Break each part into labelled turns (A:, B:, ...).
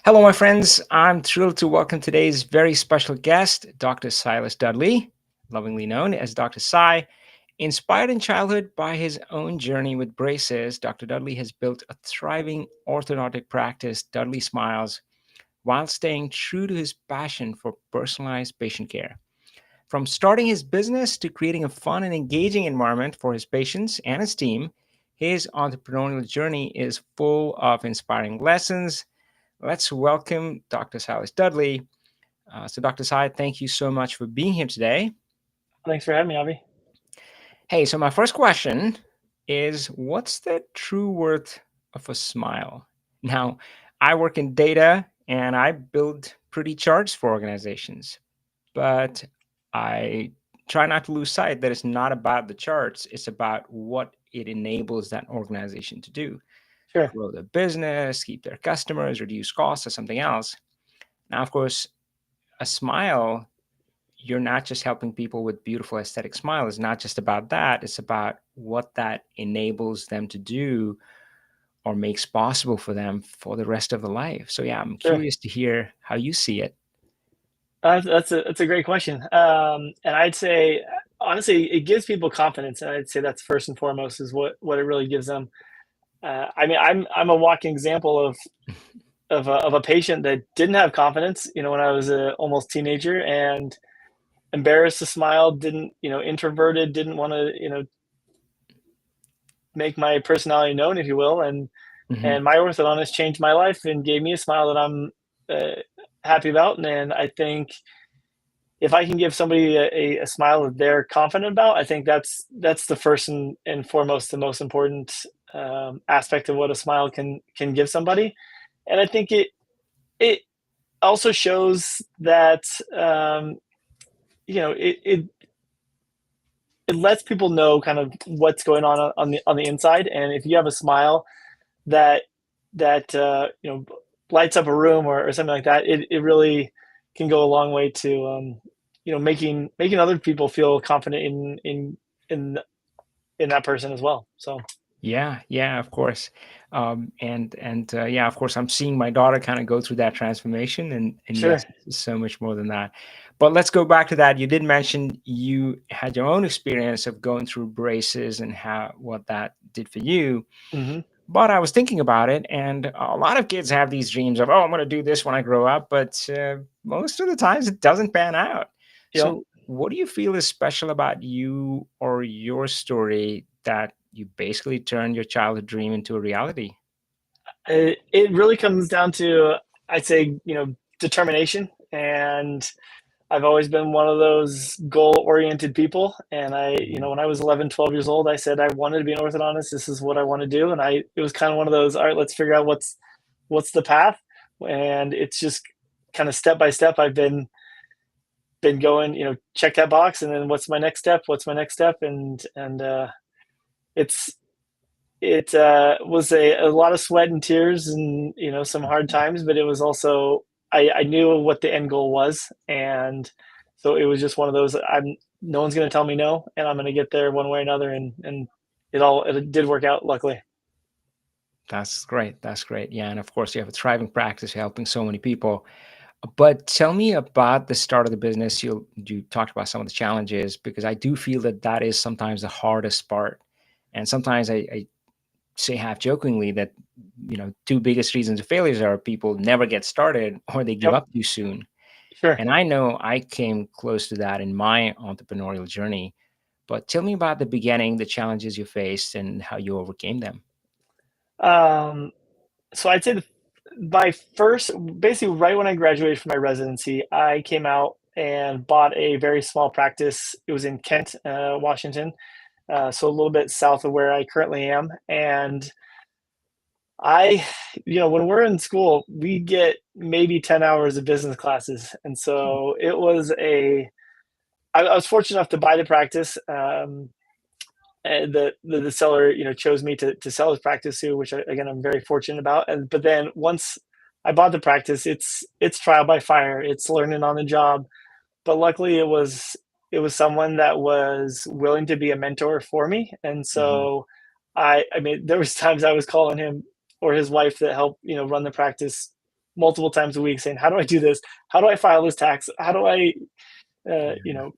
A: Hello, my friends. I'm thrilled to welcome today's very special guest, Dr. Silas Dudley, lovingly known as Dr. Sai. Inspired in childhood by his own journey with braces, Dr. Dudley has built a thriving orthodontic practice, Dudley Smiles, while staying true to his passion for personalized patient care. From starting his business to creating a fun and engaging environment for his patients and his team, his entrepreneurial journey is full of inspiring lessons. Let's welcome Dr. Silas Dudley. Dr. Sai, thank you so much for being here today.
B: Thanks for having me, Avi.
A: Hey, so my first question is what's the true worth of a smile? Now, I work in data and I build pretty charts for organizations, but I try not to lose sight that it's not about the charts, it's about what it enables that organization to do:
B: Sure.
A: grow their business, keep their customers, reduce costs, or something else. Now, of course, a smile, you're not just helping people with beautiful aesthetic smile. It's not just about that. It's about what that enables them to do or makes possible for them for the rest of the life. So yeah, I'm
B: Sure.
A: curious to hear how you see it.
B: That's a great question. And I'd say, honestly, it gives people confidence, and I'd say that's first and foremost is what it really gives them. I mean, I'm a walking example of a patient that didn't have confidence. When I was a almost teenager and embarrassed to smile, didn't introverted, didn't want to make my personality known, if you will,
A: Hmm.
B: and my orthodontist changed my life and gave me a smile that I'm happy about, and I think if I can give somebody a smile that they're confident about, I think that's the first and foremost, the most important aspect of what a smile can give somebody. And I think it also shows that it it lets people know kind of what's going on the inside. And if you have a smile that that lights up a room or something like that, it really can go a long way to making other people feel confident in in that person as well. So
A: Yeah, yeah, of course. And yeah, of course, I'm seeing my daughter kind of go through that transformation, and
B: sure.
A: yes, it's so much more than that. But let's go back to that. You did mention you had your own experience of going through braces and how what that did for you.
B: Hmm.
A: But I was thinking about it, and a lot of kids have these dreams of, oh, I'm going to do this when I grow up, but most of the times it doesn't pan out.
B: Yep.
A: So, what do you feel is special about you or your story that you basically turned your childhood dream into a reality?
B: It really comes down to, I'd say, determination. And I've always been one of those goal-oriented people, and
A: Mhm.
B: when I was 11, 12 years old, I said I wanted to be an orthodontist. This is what I want to do, and it was kind of one of those. All right, let's figure out what's the path, and it's just kind of step by step. I've been going, check that box, and then what's my next step? What's my next step? And it's it was a lot of sweat and tears and some hard times, but it was also I knew what the end goal was, and so it was just one of those. I'm No one's going to tell me no, and I'm going to get there one way or another, and it did work out, luckily.
A: That's great. That's great. Yeah. And of course, you have a thriving practice helping so many people. But tell me about the start of the business. You talked about some of the challenges because I do feel that that is sometimes the hardest part. And sometimes I say half jokingly that two biggest reasons of failures are people never get started or they give
B: Yep.
A: up too soon.
B: Sure.
A: And I know I came close to that in my entrepreneurial journey. But tell me about the beginning, the challenges you faced, and how you overcame them.
B: um so I'd say my first, basically right when I graduated from my residency, I came out and bought a very small practice. It was in Kent, Washington, so a little bit south of where I currently am. And I, when we're in school, we get maybe 10 hours of business classes. And so I was fortunate enough to buy the practice. And the seller, chose me to sell his practice to, which again, I'm very fortunate about. But then once I bought the practice, it's trial by fire. It's learning on the job. But luckily it was someone that was willing to be a mentor for me. And
A: Mhm.
B: so I mean, there was times I was calling him or his wife that helped, run the practice, multiple times a week saying, how do I do this? How do I file this tax? How do I, you
A: Yeah.
B: know,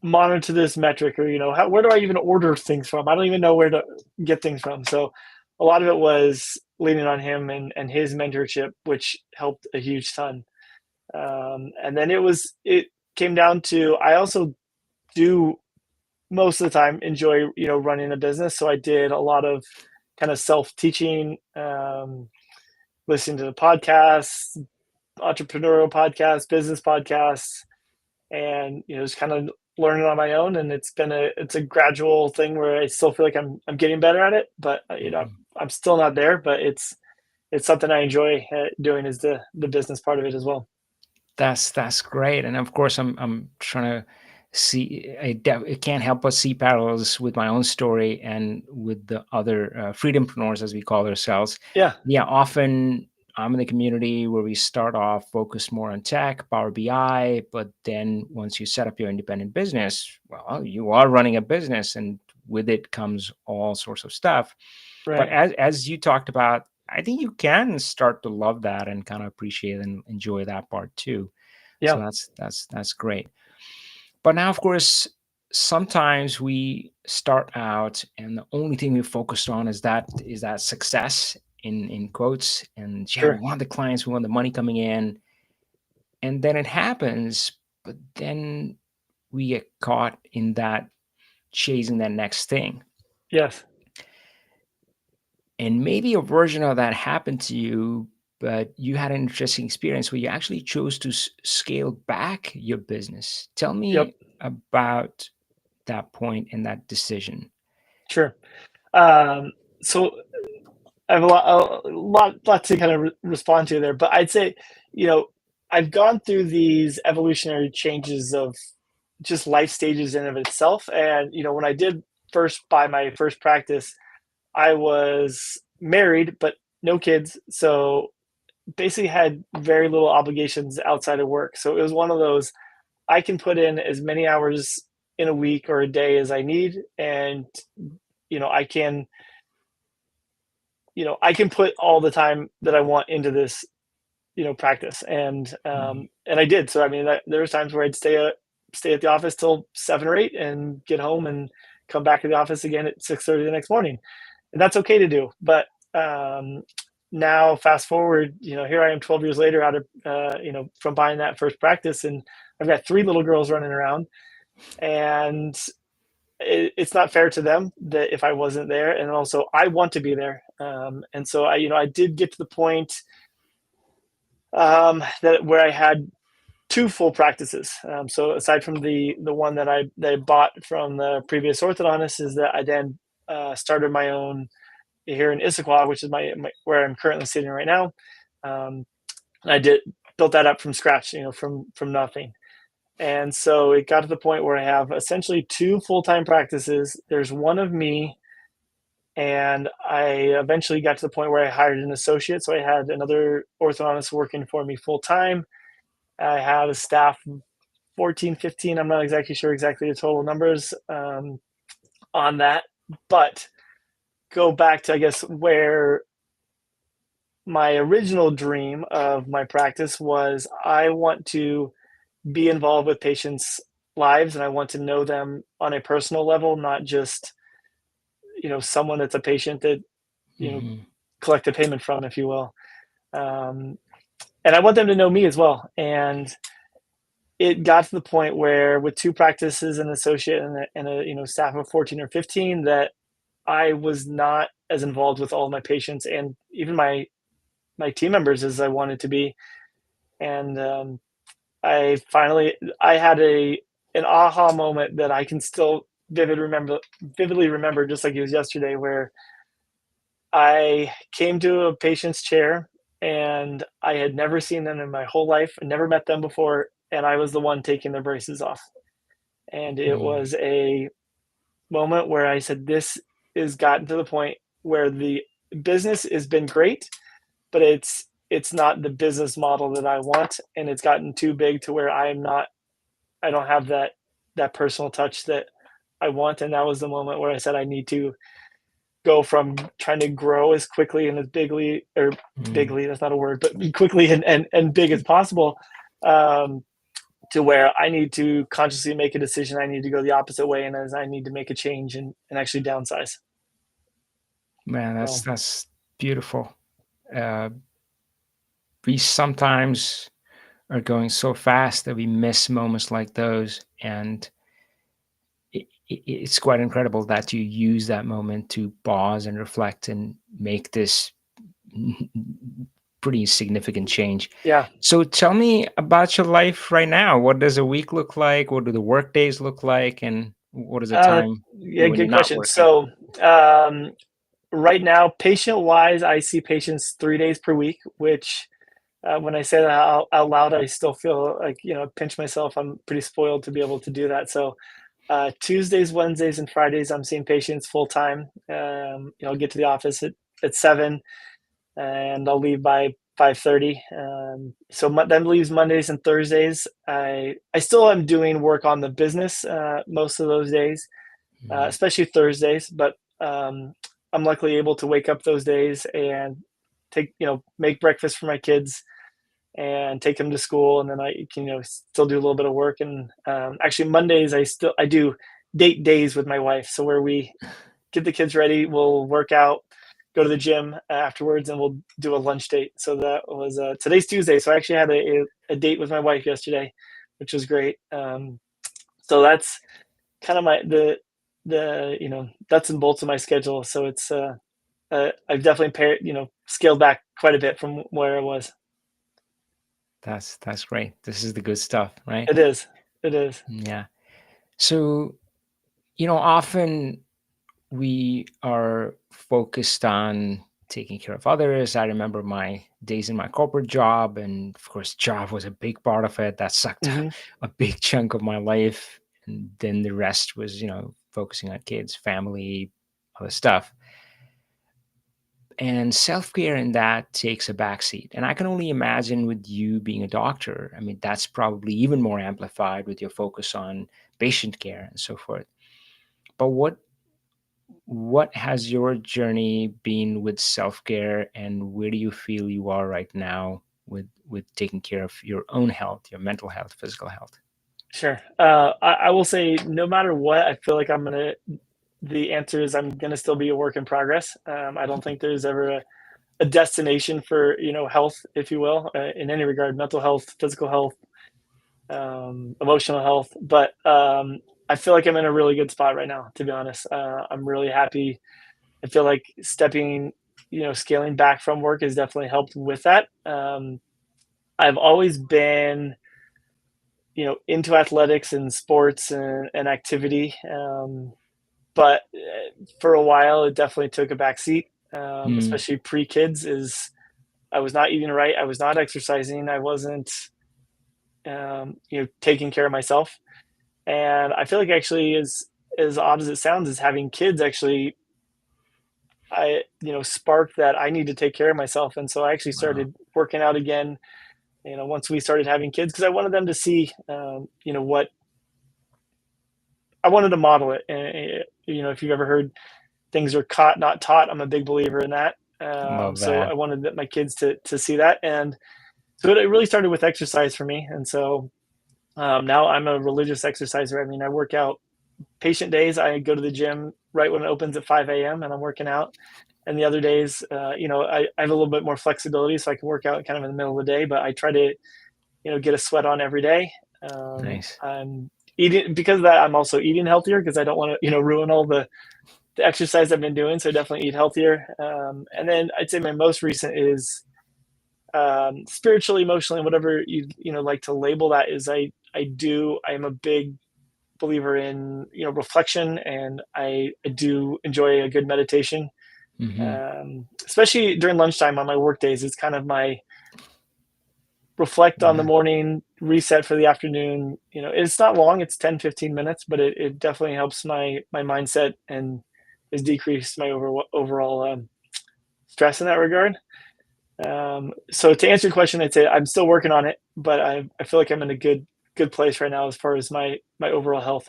B: monitor this metric, or, where do I even order things from? I don't even know where to get things from. So a lot of it was leaning on him and his mentorship, which helped a huge ton. And then it came down to, I also do most of the time enjoy, running a business. So I did a lot of kind of self-teaching, listening to the podcasts, entrepreneurial podcasts, business podcasts, and just kind of learning on my own. And it's a gradual thing where I still feel like I'm getting better at it, but
A: Mhm.
B: I'm still not there. But it's something I enjoy doing, is the business part of it as well.
A: That's great, and of course, I'm trying to see. I can't help but see parallels with my own story and with the other freedompreneurs, as we call ourselves.
B: Yeah,
A: Yeah, often I'm in the community where we start off focused more on tech, Power BI, but then once you set up your independent business, well, you are running a business, and with it comes all sorts of stuff. But
B: right.
A: as you talked about, I think you can start to love that and kind of appreciate and enjoy that part too. So
B: Yeah,
A: that's great. But now, of course, sometimes we start out and the only thing we focused on is that success in quotes. And yeah, we
B: sure.
A: want the clients, we want the money coming in, and then it happens, but then we get caught in that chasing that next thing.
B: Yes.
A: And maybe a version of that happened to you, but you had an interesting experience where you actually chose to scale back your business. Tell
B: Yep.
A: me about that point and that decision.
B: Sure. Um, so I have a lot to kind of respond to there, but I'd say, you know, I've gone through these evolutionary changes of just life stages in of itself. And, when I did first buy my first practice, I was married, but no kids. So basically had very little obligations outside of work. So it was one of those, I can put in as many hours in a week or a day as I need. And, you know, I can, I can put all the time that I want into this, practice.
A: Mhm.
B: And I did. So, I mean, there was times where I'd stay at the office till 7 or 8 and get home and come back to the office again at 6:30 the next morning. And that's okay to do. But um, now, fast forward, here I am 12 years later, out of from buying that first practice, and I've got three little girls running around, and it's not fair to them that if I wasn't there, and also I want to be there. And so I did get to the point, that where I had two full practices. So aside from the one that I bought from the previous orthodontist, is that I then started my own here in Issaquah, which is my where I'm currently sitting right now. Um, and I did built that up from scratch, from nothing. And so it got to the point where I have essentially two full-time practices. There's one of me, and I eventually got to the point where I hired an associate. So I had another orthodontist working for me full time. I had a staff of 14, 15. I'm not exactly sure exactly the total numbers, on that. But go back to, I guess, where my original dream of my practice was, I want to be involved with patients' lives, and I want to know them on a personal level, not just, someone that's a patient that, you know,
A: Mhm.
B: collect a payment from, if you will. Um, and I want them to know me as well. And it got to the point where, with two practices, an associate and a staff of 14 or 15, that I was not as involved with all of my patients and even my team members as I wanted to be. And I had an aha moment that I can still vividly remember, just like it was yesterday, where I came to a patient's chair, and I had never seen them in my whole life, and never met them before, and I was the one taking their braces off. And it
A: Mhm.
B: was a moment where I said, this is gotten to the point where the business has been great, but it's not the business model that I want, and it's gotten too big to where I don't have that personal touch that I want. And that was the moment where I said, I need to go from trying to grow as quickly and as
A: Mm.
B: bigly, that's not a word, but quickly and big as possible, um, to where I need to consciously make a decision. I need to go the opposite way, and as I need to make a change and actually downsize.
A: Man,
B: So
A: that's beautiful. Uh, we sometimes are going so fast that we miss moments like those, and it's quite incredible that you use that moment to pause and reflect and make this pretty significant change.
B: yeah,
A: So tell me about your life right now. What does a week look like? What do the work days look like? And what is the
B: uh,
A: time
B: yeah,
A: when you're
B: good
A: not
B: question.
A: working?
B: So um, right now, patient wise, I see patients 3 days per week, which when I say that out loud, I still feel like, pinch myself. I'm pretty spoiled to be able to do that. So Tuesdays, Wednesdays, and Fridays, I'm seeing patients full time. I'll get to the office at 7, and I'll leave by 5:30. So that leaves Mondays and Thursdays. I still am doing work on the business most of those days,
A: Mm.
B: especially Thursdays. But I'm luckily able to wake up those days and make breakfast for my kids and take them to school, and then I can still do a little bit of work. And actually Mondays I do date days with my wife, so where we get the kids ready, we'll work out, go to the gym afterwards, and we'll do a lunch date. So that was today's Tuesday, so I actually had a date with my wife yesterday, which was great. So that's kind of the nuts and bolts of my schedule. So it's I've definitely scaled back quite a bit from where I was.
A: That's great. This is the good stuff, right?
B: It is. It is.
A: Yeah. So, often we are focused on taking care of others. I remember my days in my corporate job, and of course, job was a big part of it. That sucked
B: Hmm.
A: a big chunk of my life. And then the rest was, focusing on kids, family, other stuff. And self care in that takes a backseat. And I can only imagine with you being a doctor, I mean, that's probably even more amplified with your focus on patient care and so forth. But what has your journey been with self-care, and where do you feel you are right now with taking care of your own health, your mental health, physical health?
B: Sure. I will say, no matter what, I feel like the answer is I'm gonna still be a work in progress. I don't think there's ever a destination for health, if you will, in any regard, mental health, physical health, emotional health. But I feel like I'm in a really good spot right now. To be honest, I'm really happy. I feel like scaling back from work has definitely helped with that. I've always been into athletics and sports and activity. But for a while, it definitely took a backseat,
A: Mm,
B: especially pre-kids. Is I was not eating right. I was not exercising. I wasn't, taking care of myself. And I feel like actually, as odd as it sounds, is having kids actually, I sparked that I need to take care of myself. And so I actually
A: wow.
B: started working out again. Once we started having kids, because I wanted them to see, what I wanted to model it. And, if you've ever heard things are caught, not taught, I'm a big believer in that.
A: Love
B: So I
A: that.
B: wanted my kids to see that, and so it really started with exercise for me. And so now I'm a religious exerciser. I mean, I work out patient days. I go to the gym right when it opens at 5 a.m. and I'm working out. And the other days, I have a little bit more flexibility, so I can work out kind of in the middle of the day. But I try to, get a sweat on every day.
A: Nice.
B: I'm eating because of that. I'm also eating healthier because I don't want to, ruin all the exercise I've been doing. So definitely eat healthier. And then I'd say my most recent is spiritually, emotionally, whatever you like to label that. Is I am a big believer in reflection, and I do enjoy a good meditation,
A: Hmm.
B: especially during lunchtime on my work days. It's kind of my reflect on the
A: Yeah.
B: morning, reset for the afternoon. It's not long, it's 10-15 minutes, but it definitely helps my mindset and has decreased my overall stress in that regard. So to answer your question, I'd say I'm still working on it, but I feel like I'm in a good place right now as far as my overall health.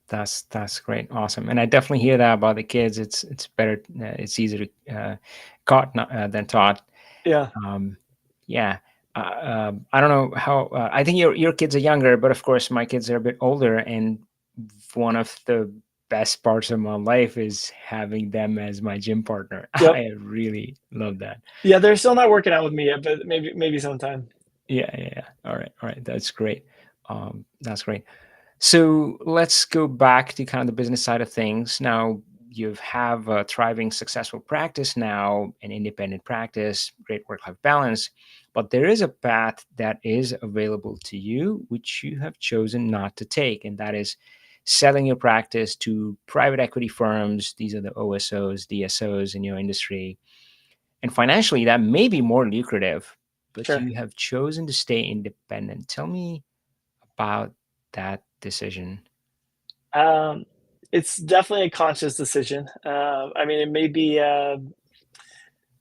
A: That's great, awesome, and I definitely hear that about the kids. It's better, it's easier to caught than taught.
B: Yeah.
A: Um, yeah, I don't know how. I think your kids are younger, but of course my kids are a bit older, and one of the best parts of my life is having them as my gym partner.
B: Yep.
A: I really love that.
B: Yeah, they're still not working out with me yet, but maybe sometime.
A: Yeah, yeah, yeah. All right, that's great. That's great. So let's go back to kind of the business side of things. Now you have a thriving, successful practice now, an independent practice, great work-life balance, but there is a path that is available to you, which you have chosen not to take, and that is selling your practice to private equity firms. These are the OSOs, DSOs in your industry, and financially that may be more lucrative, but
B: Sure.
A: you have chosen to stay independent. Tell me about that decision.
B: Um, it's definitely a conscious decision. I mean, it may be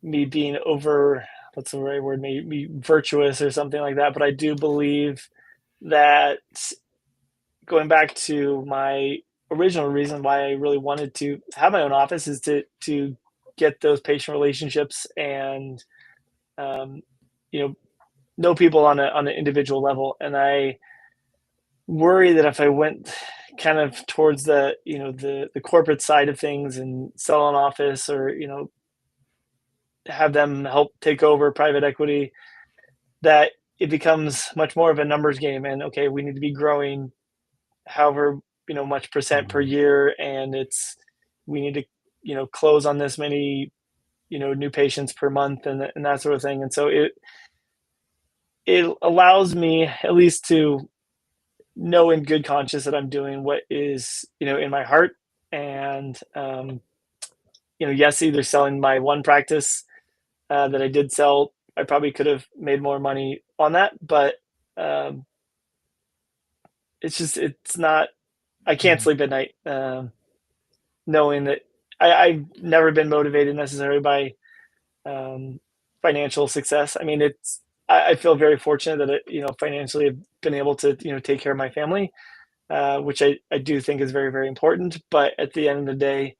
B: me being over, what's the right word, maybe virtuous or something like that, but I do believe that going back to my original reason why I really wanted to have my own office is to get those patient relationships and um, you know people on an individual level. And I worry that if I went kind of towards the the corporate side of things and sell an office or have them help take over private equity, that it becomes much more of a numbers game. And okay, we need to be growing however much percent per
A: Mhm.
B: year, and we need to close on this many new patients per month, and that sort of thing. And so it allows me at least to know in good conscience that I'm doing what is in my heart. And yes, either selling my one practice that I did sell, I probably could have made more money on that, but um, it's not. I can't
A: Mhm.
B: sleep at night knowing that I've never been motivated necessarily by um, financial success. I mean, I feel very fortunate that financially I've been able to take care of my family, which I do think is very very important. But at the end of the day,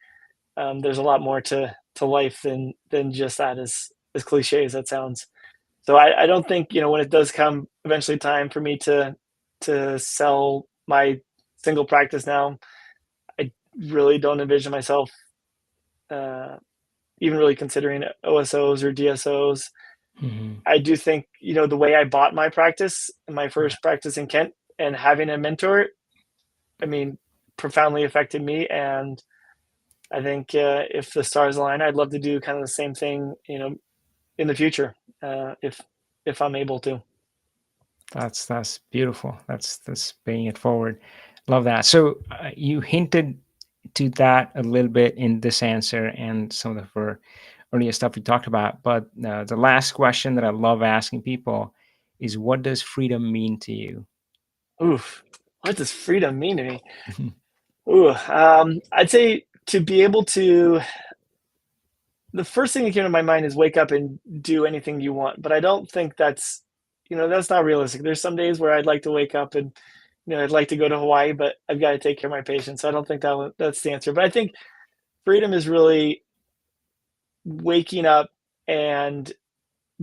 B: there's a lot more to life than just that. As cliche as that sounds. So I don't think when it does come eventually time for me to sell my single practice now, I really don't envision myself uh, even really considering OSOs or DSOs.
A: Mhm.
B: I do think the way I bought my practice, my first practice in Kent, and having a mentor, I mean, profoundly affected me. And I think if the stars align, I'd love to do kind of the same thing, in the future, if I'm able to.
A: That's beautiful. That's paying it forward. Love that. So you hinted to that a little bit in this answer and some of the earlier stuff we talked about. But the last question that I love asking people is, what does freedom mean to you?
B: Oof, what does freedom mean to me? Ooh, I'd say to be able to. The first thing that came to my mind is wake up and do anything you want, but I don't think that's not realistic. There's some days where I'd like to wake up and I'd like to go to Hawaii, but I've got to take care of my patients. So I don't think that's the answer. But I think freedom is really waking up and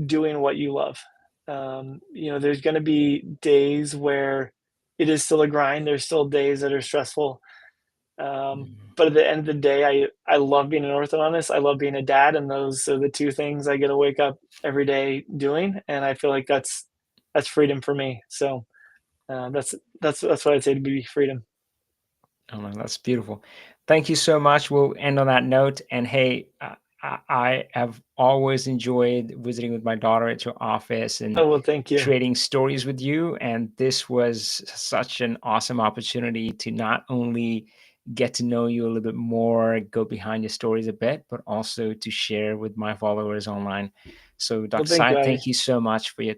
B: doing what you love. There's going to be days where it is still a grind. There's still days that are stressful.
A: Mhm.
B: But at the end of the day, I love being an orthodontist. I love being a dad, and those are the two things I get to wake up every day doing. And I feel like that's freedom for me. So that's what I'd say to be freedom.
A: Oh, no, that's beautiful. Thank you so much. We'll end on that note. And hey, I have always enjoyed visiting with my daughter at your office and
B: Oh well, thank you.
A: trading stories with you. And this was such an awesome opportunity to not only get to know you a little bit more, go behind your stories a bit, but also to share with my followers online. So,
B: Well,
A: Dr.
B: thank
A: Sai,
B: you. I
A: thank you so much for your